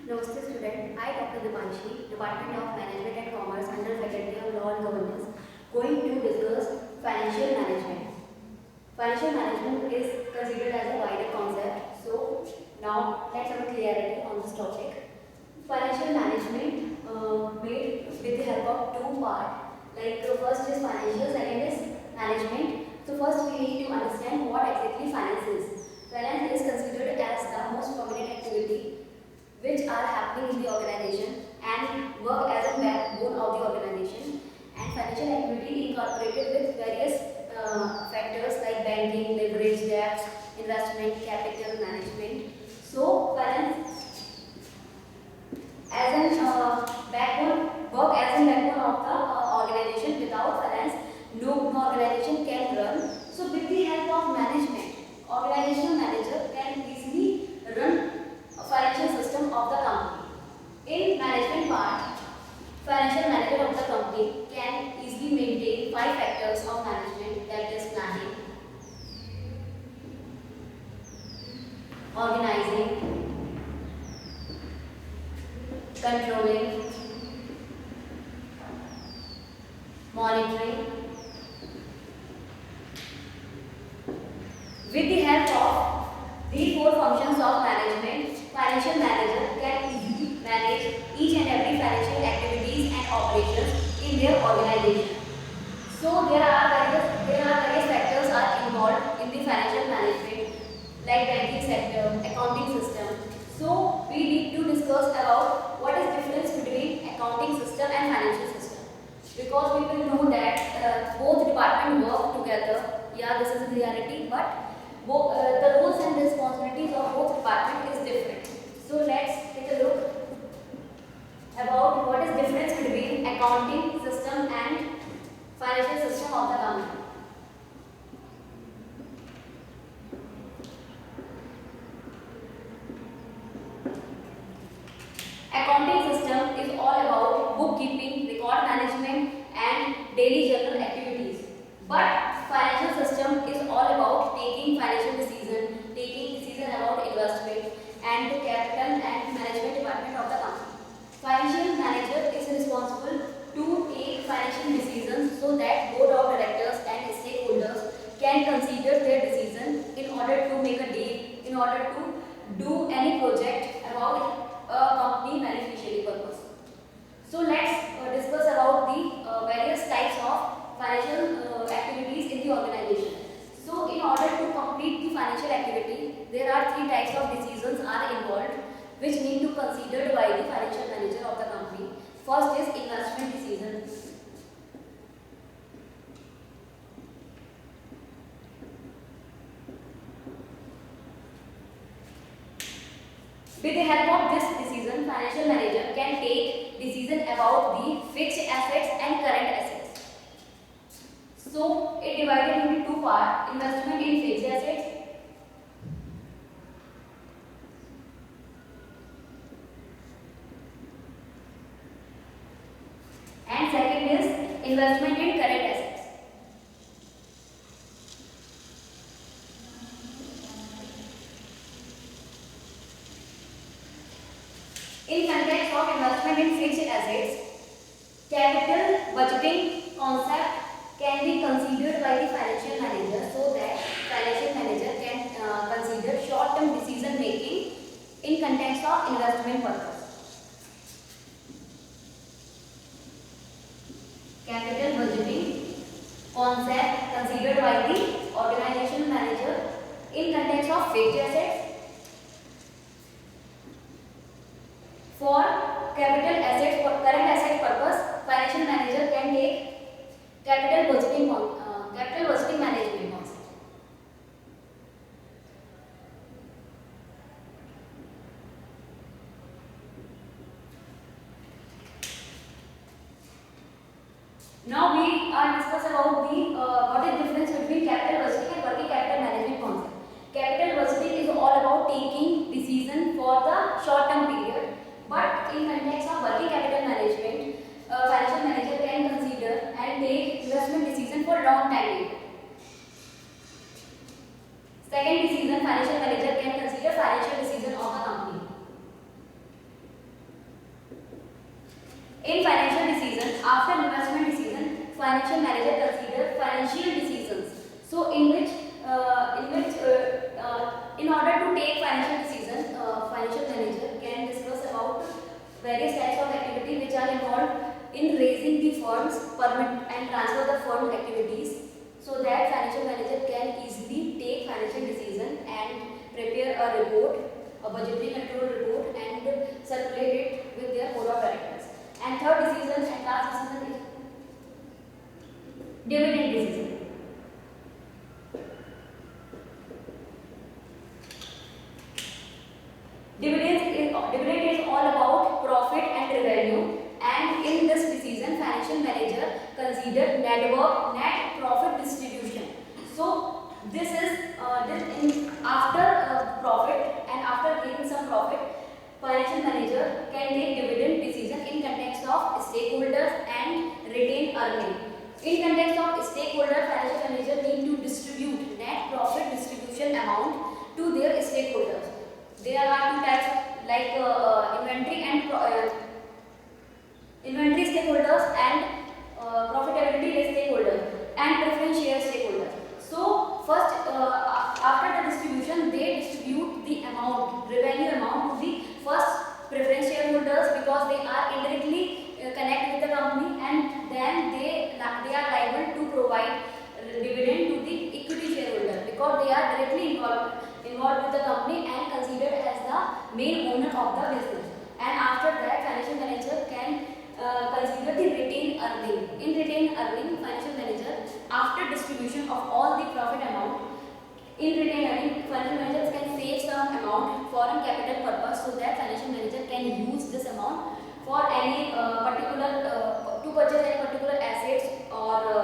Namaste student, I Dr. Dipanshi, Department of Management and Commerce under Faculty of Law and Governance, going to discuss financial management. Financial management is considered as a wider concept. So now let's have a clarity on this topic. Financial management made with the help of two parts. Like first is financial, second is management. So first we need to understand what exactly finance is. Finance is considered as the most prominent activity which are happening in the organization and work as a backbone of the organization, and financial activity incorporated with various factors like banking, leverage, debts, investment, capital management. So finance as an backbone, work as a backbone of the organization. Without finance, no organization can run. So with the help of management, organizational manager can easily run a financial system of the company. In management part, financial manager of the company can easily maintain five factors of management, that is planning, organizing, controlling, monitoring. With the help of these four functions of management, financial manager can easily manage each and every financial activities and operations in their organization. So there are various factors are involved in the financial management, like banking sector, accounting system. So we need to discuss about what is difference between accounting system and financial system, because we will know that both department work together. Yeah, this is the reality, but the roles and responsibilities of both department is different. So let's take a look about what is difference between accounting system and financial system of the company. Accounting system is all about bookkeeping, record management and daily journal activities. But financial system is all about taking financial decision about investment and the capital and management department of the company. Financial manager is responsible to take financial decisions so that board of directors and stakeholders can consider their decision in order to make a deal, in order to do any project about a company beneficiary purpose. So let's discuss about the various types of financial activities in the organization. So in order to complete the financial activity, there are three types of decisions are involved which need to considered by the financial manager of the company. First is investment decision. With the help of this decision, financial manager can take decision about the fixed assets and current assets. So it divided into two parts: investment in fixed assets and second is investment in current assets. In context of investment in fixed assets, capital budgeting concept can be considered by the financial manager so that financial manager can consider short-term decision making in context of investment purpose. Capital budgeting concept considered by the organizational manager in context of fixed assets. For capital assets, for current asset purpose, financial manager can take capital budgeting management concept. Now we are discuss about the what is difference between capital budgeting and working capital management concept. Capital budgeting is all about taking decision for the short term period, but in context of working capital management, financial manager can consider and take investment decision for long time period. Second decision, financial manager can consider financial decision of the company. In financial decisions, after investment decision, financial manager consider financial decisions. So in order to take financial decisions, financial manager can discuss about various types of activity which are involved in raising the funds, permit and transfer the fund activities, so that financial manager can easily take financial decision and prepare a report, a budgetary control report, and circulate it with their board of directors. And third decision and last decision is dividend decision. Dividend is all about profit and revenue, and in this decision, financial manager consider net profit distribution. So this is after profit and after gaining some profit, financial manager can take dividend decision in context of stakeholders and retained earning. In context of stakeholder, financial manager need to distribute net profit distribution amount to their stakeholders. There are two types like inventory stakeholders and profitability stakeholders and preference share stakeholders. So first, after the distribution, they distribute the amount, revenue amount to the first preference shareholders because they are indirectly connected with the company, and then they are liable to provide dividend to the equity shareholder because they are directly involved with the company and considered as the main owner of the business. And after that, financial manager can consider the retained earning. In retained earning, financial manager, after distribution of all the profit amount, in retained earning, financial managers can save some amount for a capital purpose, so that financial manager can use this amount for any particular to purchase any particular assets or